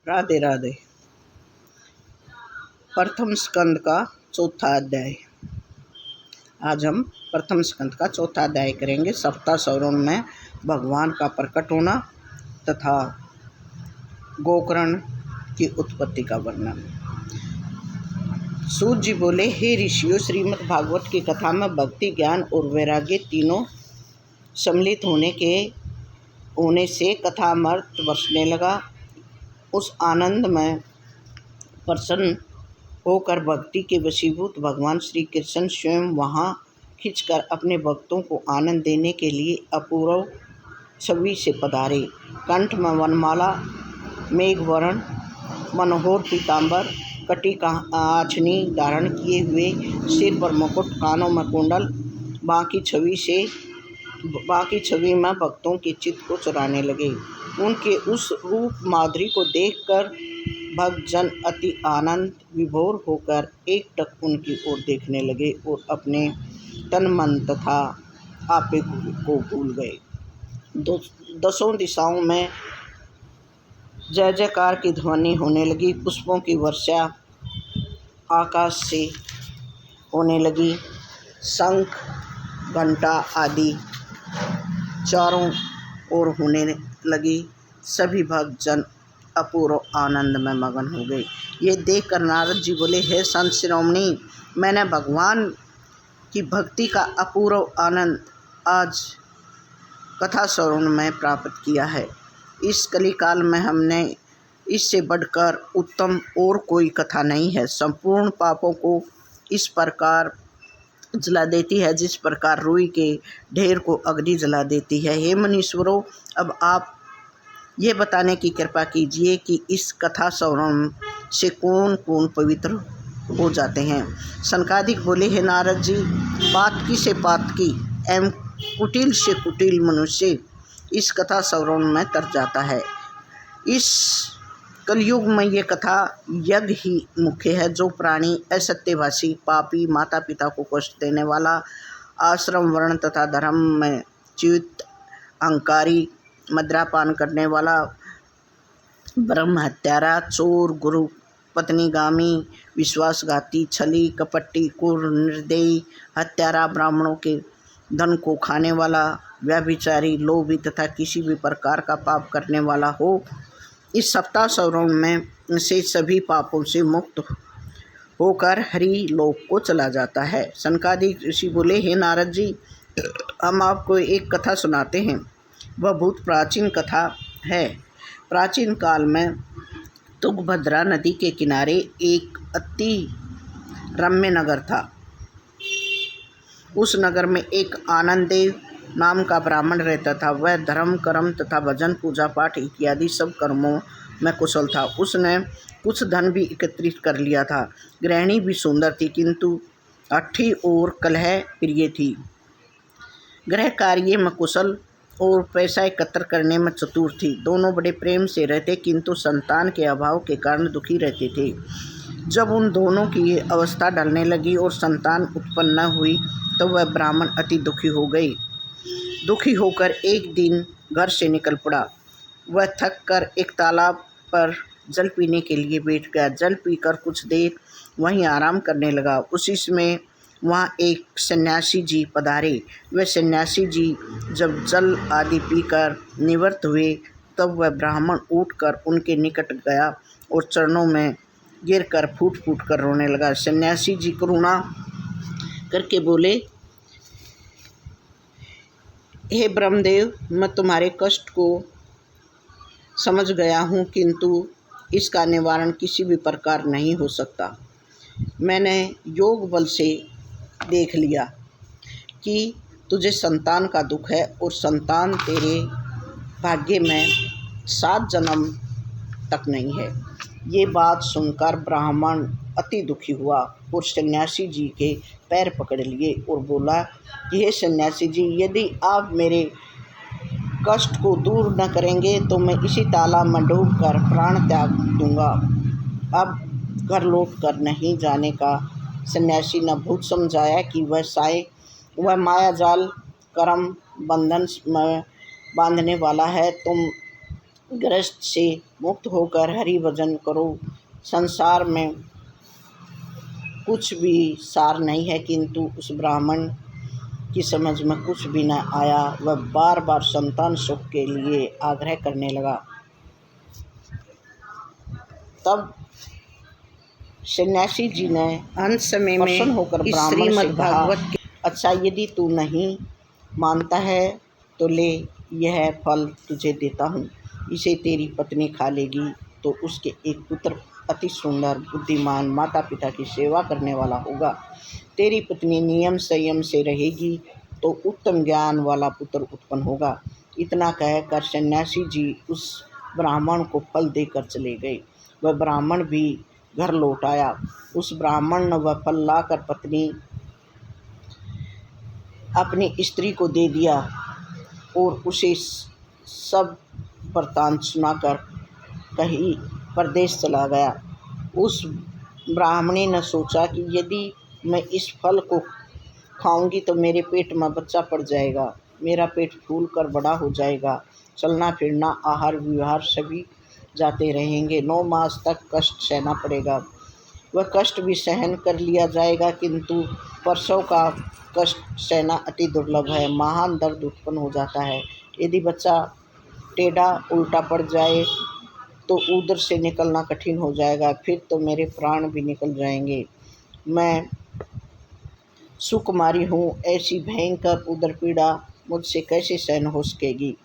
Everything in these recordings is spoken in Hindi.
राधे राधे। प्रथम स्कंद का चौथा अध्याय। आज हम प्रथम स्कंद का चौथा अध्याय करेंगे। सप्ताह सौरों में भगवान का प्रकट होना तथा गोकर्ण की उत्पत्ति का वर्णन। सूत जी बोले, हे ऋषियों, श्रीमद् भागवत की कथा में भक्ति, ज्ञान और वैराग्य तीनों सम्मिलित होने से कथामृत बरसने लगा। उस आनंद में प्रसन्न होकर भक्ति के वशीभूत भगवान श्री कृष्ण स्वयं वहाँ खिंचकर अपने भक्तों को आनंद देने के लिए अपूर्व छवि से पधारे। कंठ में वनमाला, मेघवर्ण, मनोहर पीताम्बर, कटी का आछनी धारण किए हुए, सिर पर मुकुट, कानों में कुंडल, बाकी छवि में भक्तों के चित्त को चुराने लगे। उनके उस रूप माधुरी को देखकर भक्तजन अति आनंद विभोर होकर एकटक उनकी ओर देखने लगे और अपने तन मन तथा आपे को भूल गए। दसों दिशाओं में जय जयकार की ध्वनि होने लगी। पुष्पों की वर्षा आकाश से होने लगी। शंख, घंटा आदि चारों ओर होने लगी। सभी भक्तजन अपूर्व आनंद में मगन हो गए। ये देखकर नारद जी बोले, हे संत शिरोमणि, मैंने भगवान की भक्ति का अपूर्व आनंद आज कथा श्रवण में प्राप्त किया है। इस कलिकाल में हमने इससे बढ़कर उत्तम और कोई कथा नहीं है। संपूर्ण पापों को इस प्रकार जला देती है जिस प्रकार रुई के ढेर को अग्नि जला देती है। हे मुनीश्वरों, अब आप ये बताने की कृपा कीजिए कि इस कथा श्रवण से कौन कौन पवित्र हो जाते हैं। सनकादिक बोले, हे नारद जी, पातकी से पातकी एवं कुटिल से कुटिल मनुष्य इस कथा श्रवण में तर जाता है। इस कलयुग में ये कथा यज्ञ ही मुख्य है। जो प्राणी असत्यभाषी, पापी, माता पिता को कष्ट देने वाला, आश्रम वर्ण तथा धर्म में च्युत, अहंकारी, मद्रापान करने वाला, ब्रह्म हत्यारा, चोर, गुरु पत्नीगामी, विश्वासघाती, छली, कपटी, क्रूर, निर्दयी, हत्यारा, ब्राह्मणों के धन को खाने वाला, व्यभिचारी, लोभी तथा किसी भी प्रकार का पाप करने वाला हो, इस सप्ताह श्रवण में से सभी पापों से मुक्त होकर हरि लोक को चला जाता है। सनकादिक ऋषि बोले, हे नारद जी, हम आपको एक कथा सुनाते हैं। वह बहुत प्राचीन कथा है। प्राचीन काल में तुंगभद्रा नदी के किनारे एक अति रम्य नगर था। उस नगर में एक आनंददेव नाम का ब्राह्मण रहता था। वह धर्म, कर्म तथा भजन, पूजा पाठ इत्यादि सब कर्मों में कुशल था। उसने कुछ धन भी एकत्रित कर लिया था। गृहिणी भी सुंदर थी, किंतु हठी और कलह प्रिय थी। गृह कार्य में कुशल और पैसा एकत्र करने में चतुर थी। दोनों बड़े प्रेम से रहते, किंतु संतान के अभाव के कारण दुखी रहते थे। जब उन दोनों की अवस्था ढलने लगी और संतान उत्पन्न न हुई तो वह ब्राह्मण अति दुखी हो गई। दुखी होकर एक दिन घर से निकल पड़ा। वह थक कर एक तालाब पर जल पीने के लिए बैठ गया। जल पीकर कुछ देर वहीं आराम करने लगा। उसी समय वहाँ एक सन्यासी जी पधारे। वह सन्यासी जी जब जल आदि पीकर निवृत्त हुए तब वह ब्राह्मण उठकर उनके निकट गया और चरणों में गिरकर फूट फूट कर रोने लगा। सन्यासी जी करुणा करके बोले, हे ब्रह्मदेव, मैं तुम्हारे कष्ट को समझ गया हूँ, किंतु इसका निवारण किसी भी प्रकार नहीं हो सकता। मैंने योग बल से देख लिया कि तुझे संतान का दुख है और संतान तेरे भाग्य में 7 जन्म तक नहीं है। ये बात सुनकर ब्राह्मण अति दुखी हुआ और सन्यासी जी के पैर पकड़ लिए और बोला कि हे सन्यासी जी, यदि आप मेरे कष्ट को दूर न करेंगे तो मैं इसी तालाब में डूबकर प्राण त्याग दूंगा। अब घर लौट कर नहीं जाने का सन्यासी ने भूत समझाया कि वह माया जाल कर्म बंधन में बांधने वाला है। तुम ग्रस्त से मुक्त होकर हरि भजन करो। संसार में कुछ भी सार नहीं है, किंतु उस ब्राह्मण की समझ में कुछ भी न आया। वह बार बार संतान सुख के लिए आग्रह करने लगा। तब सन्यासी जी ने अंत समय में प्रसन्न होकर ब्राह्मण से कहा, अच्छा, यदि तू नहीं मानता है तो ले, यह फल तुझे देता हूँ। इसे तेरी पत्नी खा लेगी तो उसके एक पुत्र अति सुंदर, बुद्धिमान, माता पिता की सेवा करने वाला होगा। तेरी पत्नी नियम संयम से रहेगी तो उत्तम ज्ञान वाला पुत्र उत्पन्न होगा। इतना कहकर सन्यासी जी उस ब्राह्मण को फल देकर चले गए। वह ब्राह्मण भी घर लौट आया। उस ब्राह्मण ने वह फल लाकर अपनी स्त्री को दे दिया और उसे सब वृत्तांत सुनाकर कहीं परदेश चला गया। उस ब्राह्मणी ने सोचा कि यदि मैं इस फल को खाऊंगी तो मेरे पेट में बच्चा पड़ जाएगा, मेरा पेट फूल कर बड़ा हो जाएगा, चलना फिरना, आहार विहार सभी जाते रहेंगे। 9 मास तक कष्ट सहना पड़ेगा। वह कष्ट भी सहन कर लिया जाएगा, किंतु प्रसव का कष्ट सहना अति दुर्लभ है। महान दर्द उत्पन्न हो जाता है। यदि बच्चा टेढ़ा उल्टा पड़ जाए तो उदर से निकलना कठिन हो जाएगा, फिर तो मेरे प्राण भी निकल जाएंगे। मैं सुकुमारी हूँ, ऐसी भयंकर उदर पीड़ा मुझसे कैसे सहन हो सकेगी।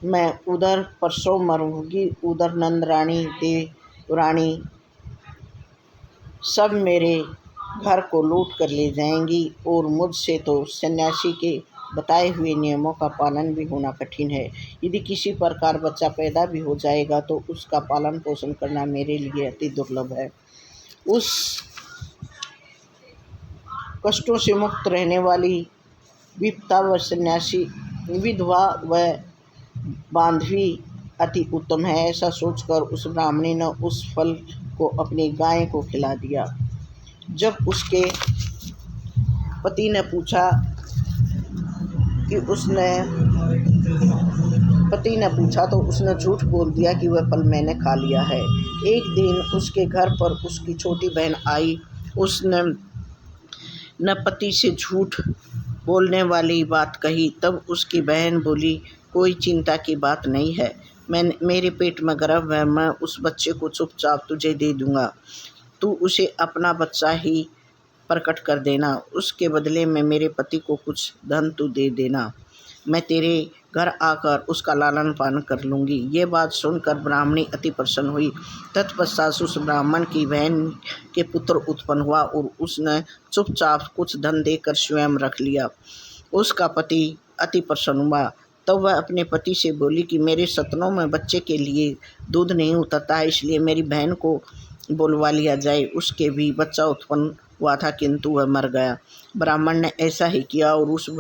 मैं उधर प्रसव मरूंगी। उधर नंद रानी, देव रानी सब मेरे घर को लूट कर ले जाएंगी और मुझसे तो सन्यासी के बताए हुए नियमों का पालन भी होना कठिन है। यदि किसी प्रकार बच्चा पैदा भी हो जाएगा तो उसका पालन पोषण करना मेरे लिए अति दुर्लभ है। उस कष्टों से मुक्त रहने वाली विधवा व बांधवी अति उत्तम है। ऐसा सोचकर उस ब्राह्मणी ने उस फल को अपनी गाय को खिला दिया। जब उसके पति ने पूछा तो उसने झूठ बोल दिया कि वह फल मैंने खा लिया है। एक दिन उसके घर पर उसकी छोटी बहन आई। उसने न पति से झूठ बोलने वाली बात कही। तब उसकी बहन बोली, कोई चिंता की बात नहीं है, मेरे पेट में गर्भ है, मैं उस बच्चे को चुपचाप तुझे दे दूंगा। तू उसे अपना बच्चा ही प्रकट कर देना। उसके बदले में मेरे पति को कुछ धन तू दे देना। मैं तेरे घर आकर उसका लालन पालन कर लूँगी। ये बात सुनकर ब्राह्मणी अति प्रसन्न हुई। तत्पश्चात उस ब्राह्मण की बहन के पुत्र उत्पन्न हुआ और उसने चुपचाप कुछ धन देकर स्वयं रख लिया। उसका पति अति प्रसन्न हुआ। तब वह अपने पति से बोली कि मेरे सतनों में बच्चे के लिए दूध नहीं उतरता है, इसलिए मेरी बहन को बुलवा लिया जाए। उसके भी बच्चा उत्पन्न हुआ था, किंतु वह मर गया। ब्राह्मण ने ऐसा ही किया और उस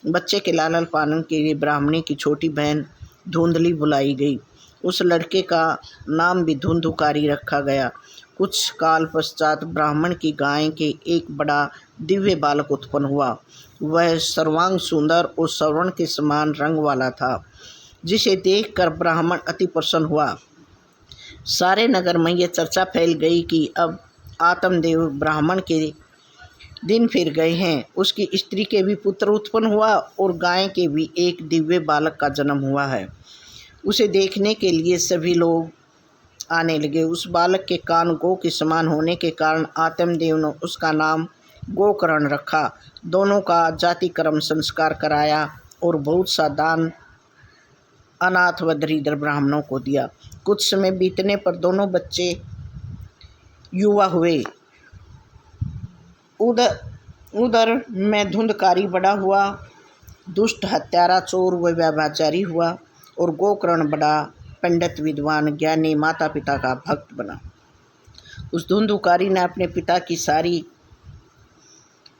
बच्चे के लालन पालन के लिए ब्राह्मणी की छोटी बहन धुंधली बुलाई गई। उस लड़के का नाम भी धुंधुकारी रखा गया। कुछ काल पश्चात ब्राह्मण की गाय के एक बड़ा दिव्य बालक उत्पन्न हुआ। वह सर्वांग सुंदर और श्रवण के समान रंग वाला था, जिसे देखकर ब्राह्मण अति प्रसन्न हुआ। सारे नगर में यह चर्चा फैल गई कि अब आत्मदेव ब्राह्मण के दिन फिर गए हैं। उसकी स्त्री के भी पुत्र उत्पन्न हुआ और गाय के भी एक दिव्य बालक का जन्म हुआ है। उसे देखने के लिए सभी लोग आने लगे। उस बालक के कान गौ के समान होने के कारण आत्मदेव ने उसका नाम गोकर्ण रखा। दोनों का जाति कर्म संस्कार कराया और बहुत सा दान अनाथ व दरिद्र ब्राह्मणों को दिया। कुछ समय बीतने पर दोनों बच्चे युवा हुए। उधर में धुंधकारी बड़ा हुआ, दुष्ट, हत्यारा, चोर व व्यभिचारी हुआ और गोकर्ण बड़ा पंडित, विद्वान, ज्ञानी, माता पिता का भक्त बना। उस धुंधकारी ने अपने पिता की सारी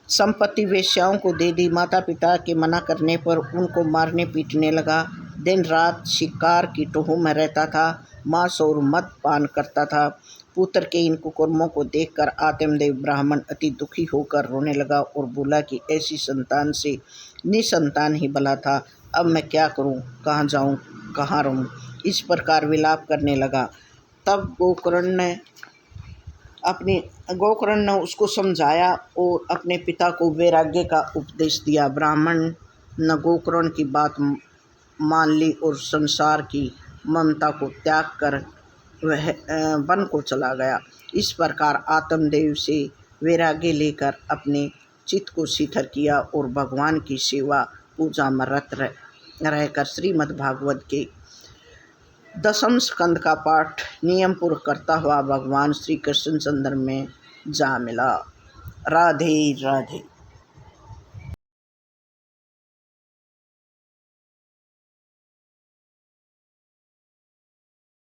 संपत्ति वेश्याओं को दे दी। माता पिता के मना करने पर उनको मारने पीटने लगा। दिन रात शिकार की टोह में रहता था, मांस और मद पान करता था। पुत्र के इन कुकर्मों को देखकर आत्मदेव ब्राह्मण अति दुखी होकर रोने लगा और बोला कि ऐसी संतान से निसंतान ही भला था। अब मैं क्या करूं, कहाँ जाऊं, कहाँ रहूं। इस प्रकार विलाप करने लगा। तब गोकर्ण ने उसको समझाया और अपने पिता को वैराग्य का उपदेश दिया। ब्राह्मण ने गोकर्ण की बात मान ली और संसार की ममता को त्याग कर वह वन को चला गया। इस प्रकार आत्मदेव से वैराग्य लेकर अपने चित्त को शिथिल किया और भगवान की सेवा पूजा में रत रहकर श्रीमद् भागवत के 10वें स्कंद का पाठ नियम पूर्वक करता हुआ भगवान श्री कृष्णचंद्र में जा मिला। राधे राधे।